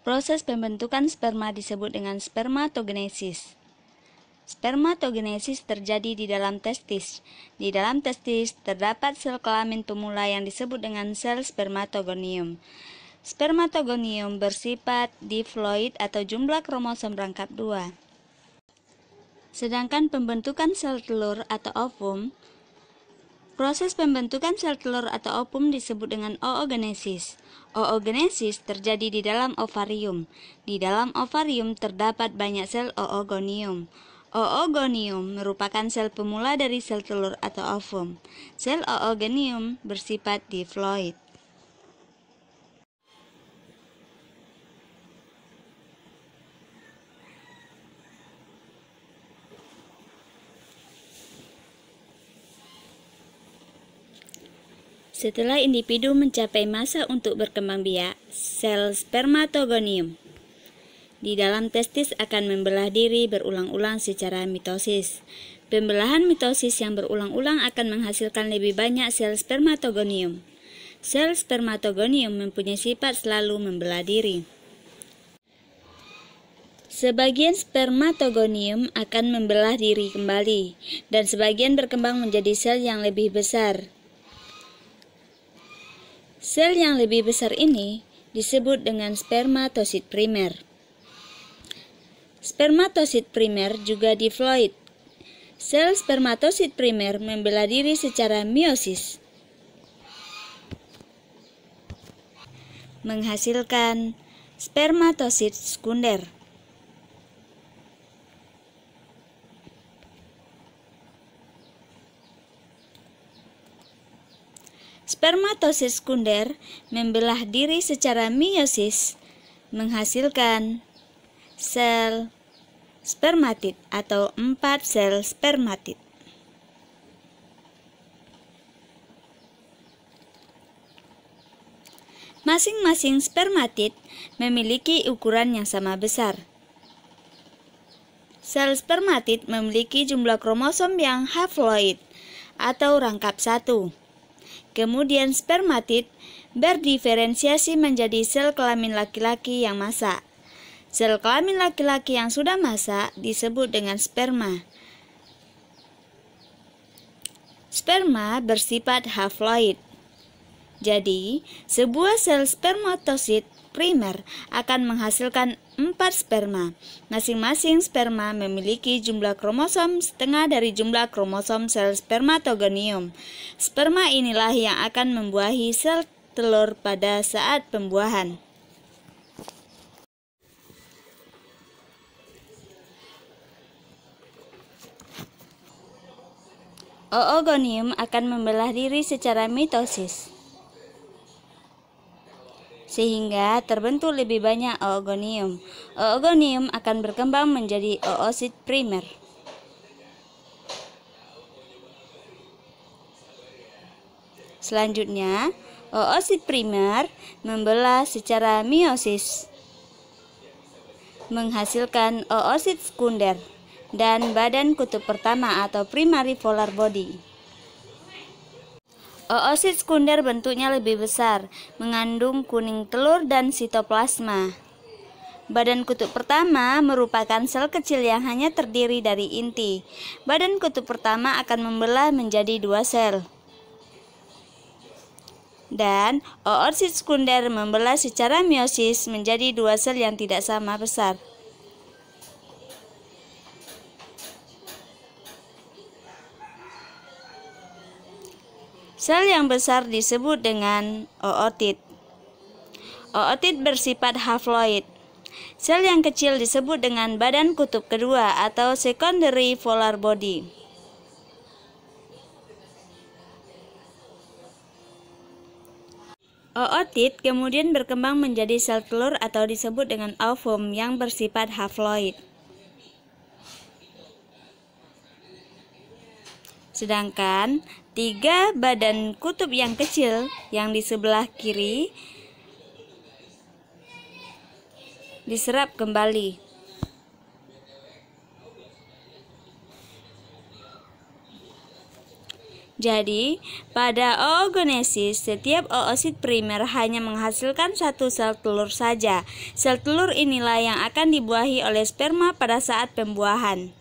Proses pembentukan sperma disebut dengan spermatogenesis. Spermatogenesis terjadi di dalam testis. Di dalam testis terdapat sel kelamin pemula yang disebut dengan sel spermatogonium. Spermatogonium bersifat diploid atau jumlah kromosom rangkap 2. Sedangkan pembentukan sel telur atau ovum, proses pembentukan sel telur atau ovum disebut dengan oogenesis. Oogenesis terjadi di dalam ovarium. Di dalam ovarium terdapat banyak sel oogonium. Oogonium merupakan sel pemula dari sel telur atau ovum. Sel oogonium bersifat diploid. Setelah individu mencapai masa untuk berkembang biak, sel spermatogonium di dalam testis akan membelah diri berulang-ulang secara mitosis. Pembelahan mitosis yang berulang-ulang akan menghasilkan lebih banyak sel spermatogonium. Sel spermatogonium mempunyai sifat selalu membelah diri. Sebagian spermatogonium akan membelah diri kembali, dan sebagian berkembang menjadi sel yang lebih besar. Sel yang lebih besar ini disebut dengan spermatosit primer. Spermatosit primer juga diploid. Sel spermatosit primer membelah diri secara meiosis, menghasilkan spermatosit sekunder. Spermatosit sekunder membelah diri secara meiosis, menghasilkan sel spermatid atau 4 sel spermatid. Masing-masing spermatid memiliki ukuran yang sama besar. Sel spermatid memiliki jumlah kromosom yang haploid atau rangkap 1. Kemudian spermatid berdiferensiasi menjadi sel kelamin laki-laki yang masak. Sel kelamin laki-laki yang sudah masak disebut dengan sperma. Sperma bersifat haploid. Jadi, sebuah sel spermatosit primer akan menghasilkan 4 sperma. Masing-masing sperma memiliki jumlah kromosom setengah dari jumlah kromosom sel spermatogonium. Sperma inilah yang akan membuahi sel telur pada saat pembuahan. Oogonium akan membelah diri secara mitosis, sehingga terbentuk lebih banyak oogonium. Oogonium akan berkembang menjadi oosit primer. Selanjutnya, oosit primer membelah secara meiosis, menghasilkan oosit sekunder dan badan kutub pertama atau primary polar body. Oosit sekunder bentuknya lebih besar, mengandung kuning telur dan sitoplasma. Badan kutub pertama merupakan sel kecil yang hanya terdiri dari inti. Badan kutub pertama akan membelah menjadi 2 sel. Dan oosit sekunder membelah secara meiosis menjadi 2 sel yang tidak sama besar. Sel yang besar disebut dengan ootit. Ootit bersifat haploid. Sel yang kecil disebut dengan badan kutub kedua atau secondary polar body. Ootit kemudian berkembang menjadi sel telur atau disebut dengan ovum yang bersifat haploid. Sedangkan 3 badan kutub yang kecil yang di sebelah kiri diserap kembali. Jadi, pada oogenesis, setiap oosit primer hanya menghasilkan satu sel telur saja. Sel telur inilah yang akan dibuahi oleh sperma pada saat pembuahan.